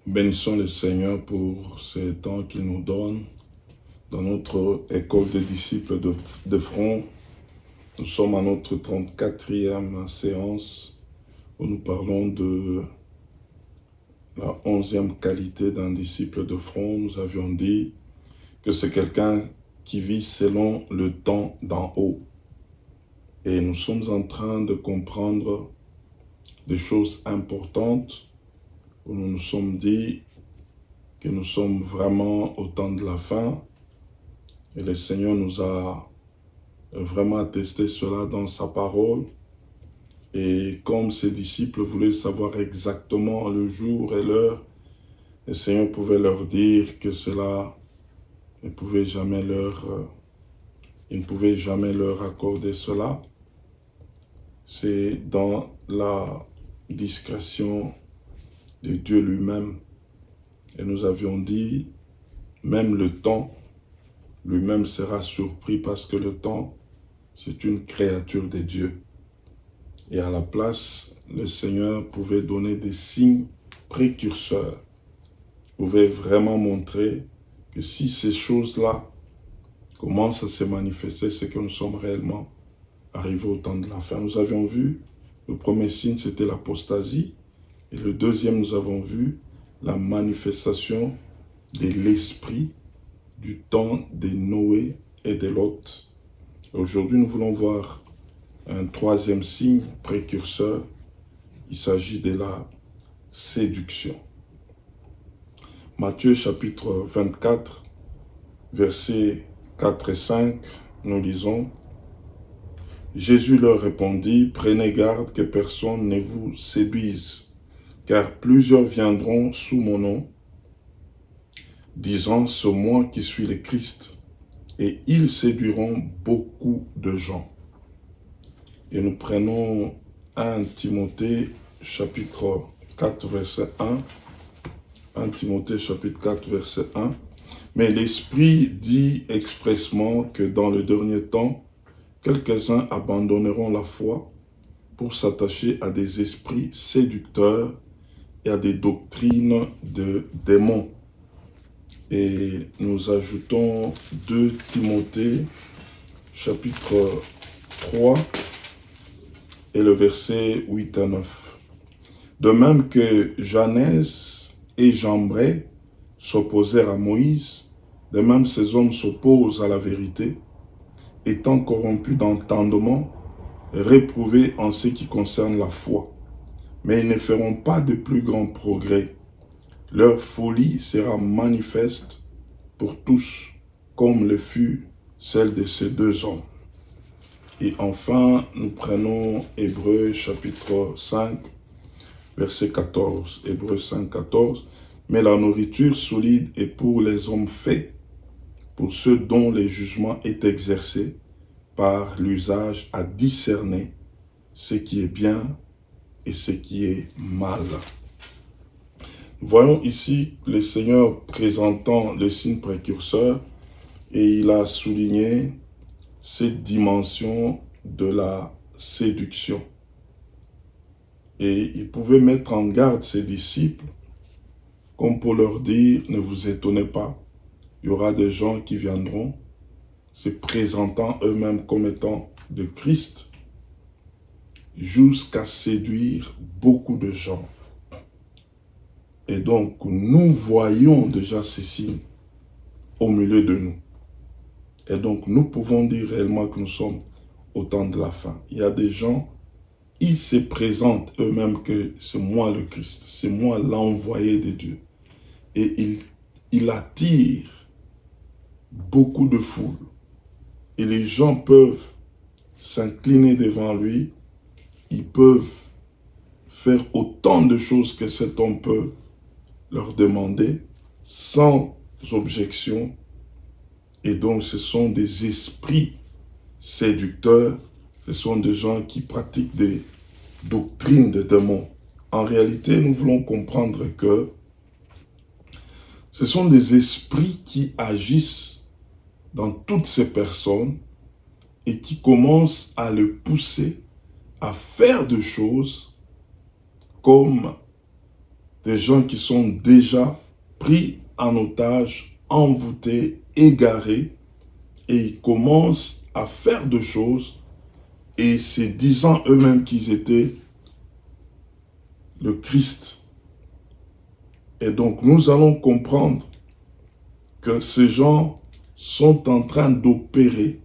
Bénissons le Seigneur pour ce temps qu'il nous donne dans notre école des disciples de Front. Nous sommes à notre 34e séance où nous parlons de la 11e qualité d'un disciple de Front. Nous avions dit que c'est quelqu'un qui vit selon le temps d'en haut. Et nous sommes en train de comprendre des choses importantes où nous nous sommes dit que nous sommes vraiment au temps de la fin. Et le Seigneur nous a vraiment attesté cela dans sa parole. Et comme ses disciples voulaient savoir exactement le jour et l'heure, le Seigneur pouvait leur dire que cela il ne pouvait jamais leur accorder cela. C'est dans la discrétion de Dieu lui-même. Et nous avions dit, même le temps lui-même sera surpris parce que le temps, c'est une créature de Dieu. Et à la place, le Seigneur pouvait donner des signes précurseurs, pouvait vraiment montrer que si ces choses-là commencent à se manifester, c'est que nous sommes réellement arrivés au temps de la fin. Nous avions vu, le premier signe, c'était l'apostasie. Et le deuxième, nous avons vu la manifestation de l'esprit du temps de Noé et de Lot. Aujourd'hui, nous voulons voir un troisième signe précurseur. Il s'agit de la séduction. Matthieu chapitre 24, versets 4 et 5, nous lisons « Jésus leur répondit, prenez garde que personne ne vous séduise, car plusieurs viendront sous mon nom, disant, c'est moi qui suis le Christ, et ils séduiront beaucoup de gens. » Et nous prenons 1 Timothée chapitre 4 verset 1. 1 Timothée chapitre 4 verset 1. Mais l'Esprit dit expressement que dans le dernier temps, quelques-uns abandonneront la foi pour s'attacher à des esprits séducteurs et à des doctrines de démons. Et nous ajoutons 2 Timothée chapitre 3 et le verset 8 à 9. De même que Janès et Jambres s'opposèrent à Moïse, de même ces hommes s'opposent à la vérité, étant corrompus d'entendement, réprouvés en ce qui concerne la foi. Mais ils ne feront pas de plus grands progrès. Leur folie sera manifeste pour tous, comme le fut celle de ces deux hommes. Et enfin, nous prenons Hébreux chapitre 5, verset 14. Hébreux 5, 14. Mais la nourriture solide est pour les hommes faits, pour ceux dont le jugement est exercé par l'usage à discerner ce qui est bien et ce qui est mal. Voyons ici le Seigneur présentant le signe précurseur et il a souligné cette dimension de la séduction. Et il pouvait mettre en garde ses disciples comme pour leur dire, ne vous étonnez pas, il y aura des gens qui viendront se présentant eux-mêmes comme étant de Christ jusqu'à séduire beaucoup de gens. Et donc, nous voyons déjà ces signes au milieu de nous. Et donc, nous pouvons dire réellement que nous sommes au temps de la fin. Il y a des gens, ils se présentent eux-mêmes que c'est moi le Christ, c'est moi l'envoyé de Dieu. Et il attire beaucoup de foules. Et les gens peuvent s'incliner devant lui, ils peuvent faire autant de choses que cet homme peut leur demander sans objection. Et donc ce sont des esprits séducteurs, ce sont des gens qui pratiquent des doctrines de démons. En réalité, nous voulons comprendre que ce sont des esprits qui agissent dans toutes ces personnes et qui commencent à le pousser à faire des choses comme des gens qui sont déjà pris en otage, envoûtés, égarés, et ils commencent à faire des choses, et se disant eux-mêmes qu'ils étaient le Christ. Et donc nous allons comprendre que ces gens sont en train d'opérer,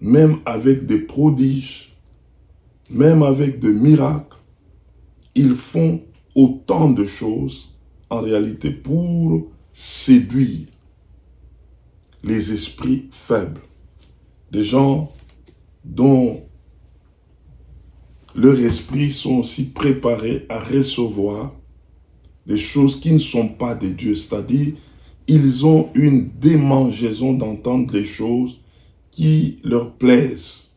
même avec des prodiges, même avec des miracles. Ils font autant de choses, en réalité, pour séduire les esprits faibles. Des gens dont leurs esprits sont aussi préparés à recevoir des choses qui ne sont pas de Dieu. C'est-à-dire, ils ont une démangeaison d'entendre les choses qui leur plaisent.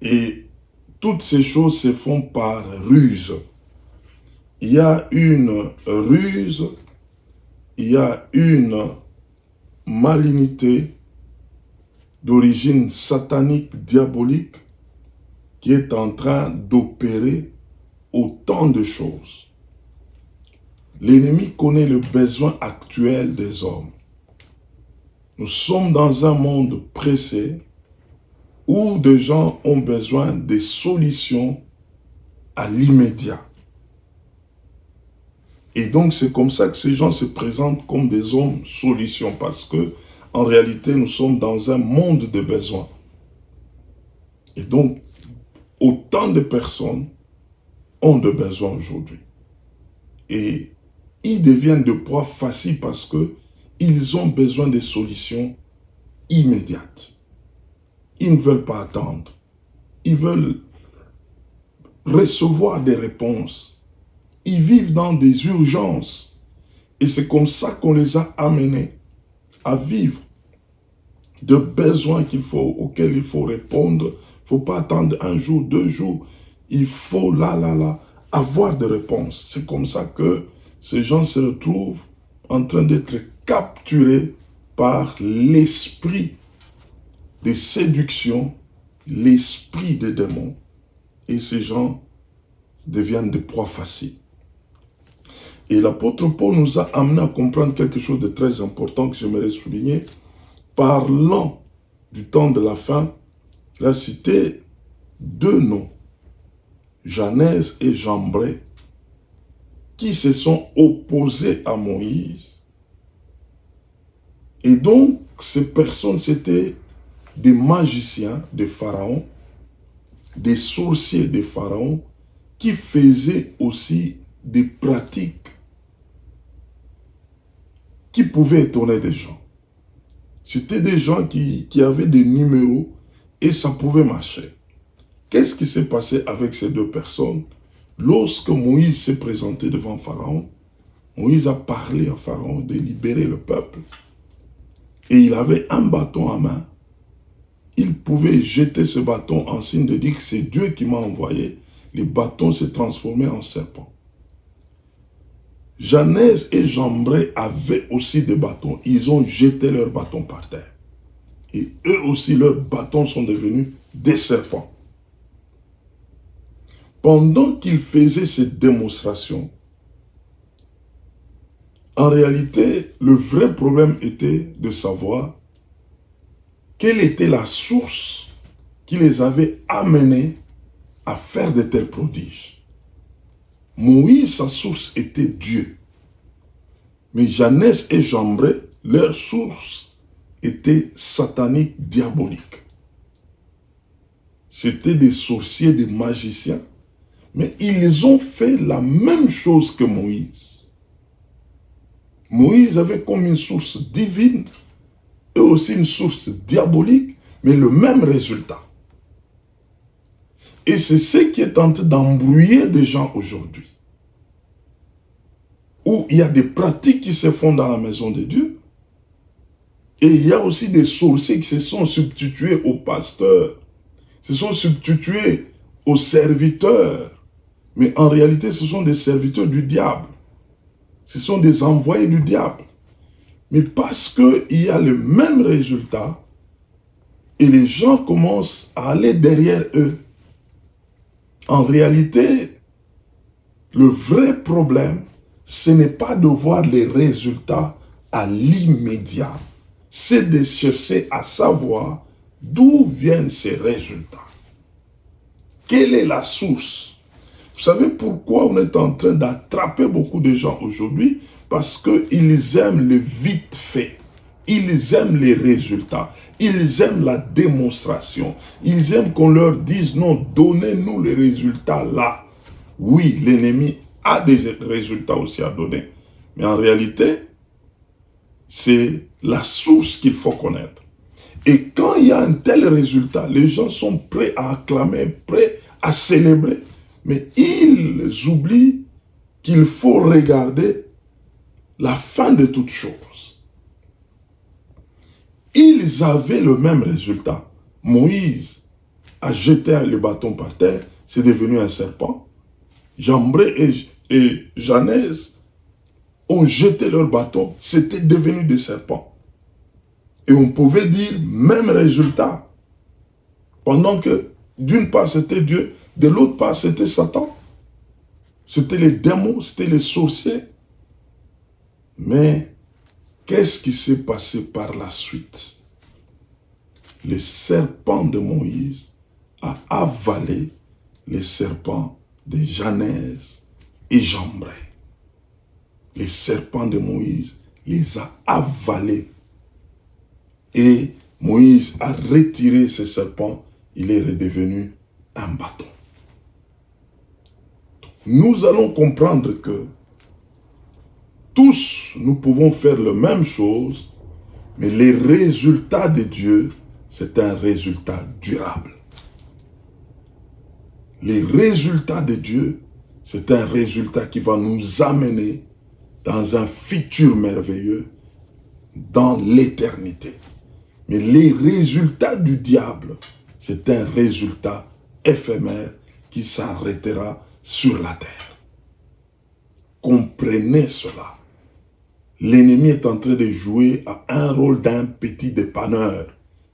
Et toutes ces choses se font par ruse. Il y a une ruse, il y a une malignité d'origine satanique, diabolique, qui est en train d'opérer autant de choses. L'ennemi connaît le besoin actuel des hommes. Nous sommes dans un monde pressé où des gens ont besoin de solutions à l'immédiat. Et donc c'est comme ça que ces gens se présentent comme des hommes solutions, parce que en réalité nous sommes dans un monde de besoins. Et donc autant de personnes ont de besoins aujourd'hui. Et ils deviennent de proie facile parce qu'ils ont besoin de solutions immédiates. Ils ne veulent pas attendre. Ils veulent recevoir des réponses. Ils vivent dans des urgences. Et c'est comme ça qu'on les a amenés à vivre de besoins auxquels il faut répondre. Il ne faut pas attendre un jour, 2 jours. Il faut avoir des réponses. C'est comme ça que ces gens se retrouvent en train d'être capturés par l'esprit de séduction, l'esprit des démons. Et ces gens deviennent des proies faciles. Et l'apôtre Paul nous a amené à comprendre quelque chose de très important que j'aimerais souligner. Parlant du temps de la fin, il a cité 2 noms, Janès et Jambré, qui se sont opposés à Moïse. Et donc, ces personnes, c'était des magiciens de Pharaon, des sorciers de Pharaon, qui faisaient aussi des pratiques qui pouvaient étonner des gens. C'était des gens qui avaient des numéros et ça pouvait marcher. Qu'est-ce qui s'est passé avec ces 2 personnes? Lorsque Moïse s'est présenté devant Pharaon, Moïse a parlé à Pharaon de libérer le peuple. Et il avait un bâton à main. Il pouvait jeter ce bâton en signe de dire que c'est Dieu qui m'a envoyé. Le bâton s'est transformé en serpent. Janès et Jambré avaient aussi des bâtons. Ils ont jeté leurs bâtons par terre. Et eux aussi, leurs bâtons sont devenus des serpents. Pendant qu'ils faisaient cette démonstration, en réalité, le vrai problème était de savoir quelle était la source qui les avait amenés à faire de tels prodiges. Moïse, sa source était Dieu. Mais Janès et Jambré, leur source était satanique, diabolique. C'était des sorciers, des magiciens. Mais ils ont fait la même chose que Moïse. Moïse avait comme une source divine, et aussi une source diabolique, mais le même résultat. Et c'est ce qui est en train d'embrouiller des gens aujourd'hui. Où il y a des pratiques qui se font dans la maison de Dieu. Et il y a aussi des sorciers qui se sont substitués aux pasteurs, se sont substitués aux serviteurs. Mais en réalité, ce sont des serviteurs du diable. Ce sont des envoyés du diable. Mais parce qu'il y a le même résultat, et les gens commencent à aller derrière eux. En réalité, Le vrai problème, ce n'est pas de voir les résultats à l'immédiat. C'est de chercher à savoir d'où viennent ces résultats. Quelle est la source? Vous savez pourquoi on est en train d'attraper beaucoup de gens aujourd'hui? Parce qu'ils aiment le vite fait. Ils aiment les résultats. Ils aiment la démonstration. Ils aiment qu'on leur dise non, donnez-nous les résultats là. Oui, l'ennemi a des résultats aussi à donner. Mais en réalité, c'est la source qu'il faut connaître. Et quand il y a un tel résultat, les gens sont prêts à acclamer, prêts à célébrer. Mais ils oublient qu'il faut regarder la fin de toute chose. Ils avaient le même résultat. Moïse a jeté le bâton par terre, c'est devenu un serpent. Jambré et Janès ont jeté leur bâton, c'était devenu des serpents. Et on pouvait dire même résultat. Pendant que d'une part c'était Dieu, de l'autre part c'était Satan. C'était les démons, c'était les sorciers. Mais qu'est-ce qui s'est passé par la suite? Le serpent de Moïse a avalé les serpents de Janès et Jambré. Les serpents de Moïse les a avalés. Et Moïse a retiré ces serpents, il est redevenu un bâton. Nous allons comprendre que tous, nous pouvons faire la même chose, mais les résultats de Dieu, c'est un résultat durable. Les résultats de Dieu, c'est un résultat qui va nous amener dans un futur merveilleux, dans l'éternité. Mais les résultats du diable, c'est un résultat éphémère qui s'arrêtera sur la terre. Comprenez cela. L'ennemi est en train de jouer à un rôle d'un petit dépanneur.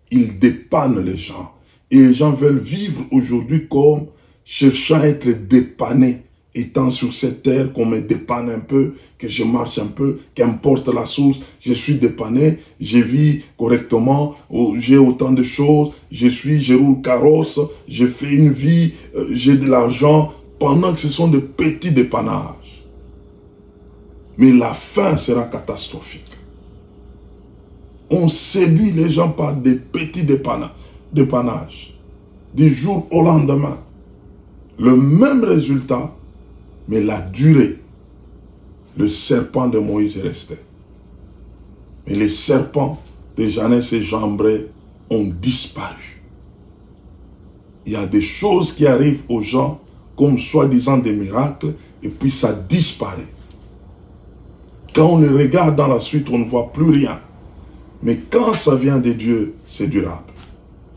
Il dépanne les gens. Et les gens veulent vivre aujourd'hui comme cherchant à être dépannés. Étant sur cette terre, qu'on me dépanne un peu, que je marche un peu, qu'importe la source, je suis dépanné, je vis correctement, j'ai autant de choses, je roule carrosse, je fais une vie, j'ai de l'argent, pendant que ce sont de petits dépannages. Mais la fin sera catastrophique. On séduit les gens par des petits dépannages, du jour au lendemain. Le même résultat, mais la durée, le serpent de Moïse est resté. Mais les serpents de Janès et Jambré ont disparu. Il y a des choses qui arrivent aux gens comme soi-disant des miracles et puis ça disparaît. Quand on les regarde dans la suite, on ne voit plus rien. Mais quand ça vient de Dieu, c'est durable.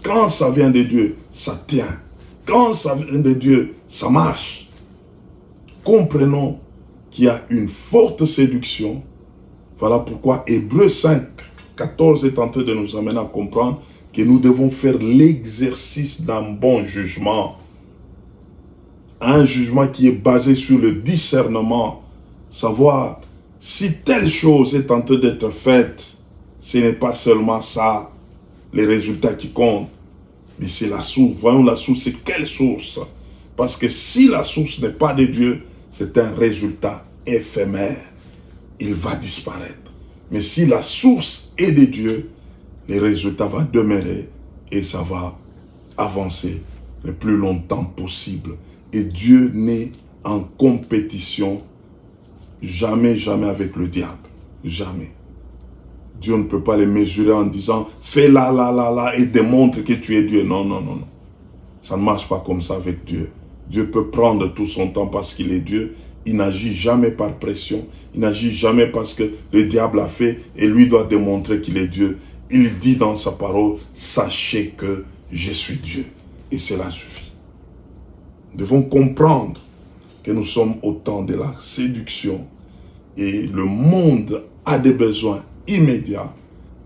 Quand ça vient de Dieu, ça tient. Quand ça vient de Dieu, ça marche. Comprenons qu'il y a une forte séduction. Voilà pourquoi Hébreux 5, 14 est en train de nous amener à comprendre que nous devons faire l'exercice d'un bon jugement. Un jugement qui est basé sur le discernement. Savoir si telle chose est en train d'être faite, ce n'est pas seulement ça, les résultats qui comptent, mais c'est la source. Voyons la source, c'est quelle source? Parce que si la source n'est pas de Dieu, c'est un résultat éphémère. Il va disparaître. Mais si la source est de Dieu, les résultats vont demeurer et ça va avancer le plus longtemps possible. Et Dieu n'est en compétition jamais, jamais avec le diable. Jamais. Dieu ne peut pas les mesurer en disant « fais là, et démontre que tu es Dieu ». Non, non, non, non. Ça ne marche pas comme ça avec Dieu. Dieu peut prendre tout son temps parce qu'il est Dieu. Il n'agit jamais par pression. Il n'agit jamais parce que le diable a fait et lui doit démontrer qu'il est Dieu. Il dit dans sa parole « Sachez que je suis Dieu ». Et cela suffit. Nous devons comprendre que nous sommes au temps de la séduction et le monde a des besoins immédiats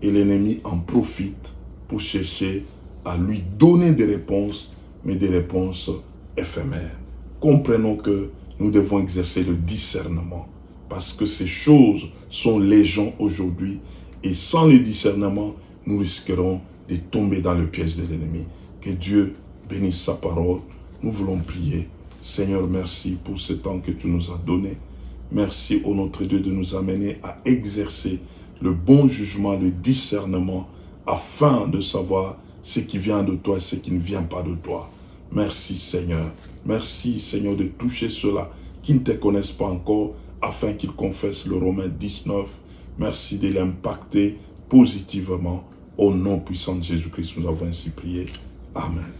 et l'ennemi en profite pour chercher à lui donner des réponses, mais des réponses éphémères. Comprenons que nous devons exercer le discernement. Parce que ces choses sont légion aujourd'hui. Et sans le discernement, nous risquerons de tomber dans le piège de l'ennemi. Que Dieu bénisse sa parole. Nous voulons prier. Seigneur, merci pour ce temps que tu nous as donné. Merci, ô notre Dieu, de nous amener à exercer le bon jugement, le discernement, afin de savoir ce qui vient de toi et ce qui ne vient pas de toi. Merci, Seigneur. Merci, Seigneur, de toucher ceux-là qui ne te connaissent pas encore, afin qu'ils confessent le Romains 19. Merci de l'impacter positivement. Au nom puissant de Jésus-Christ, nous avons ainsi prié. Amen.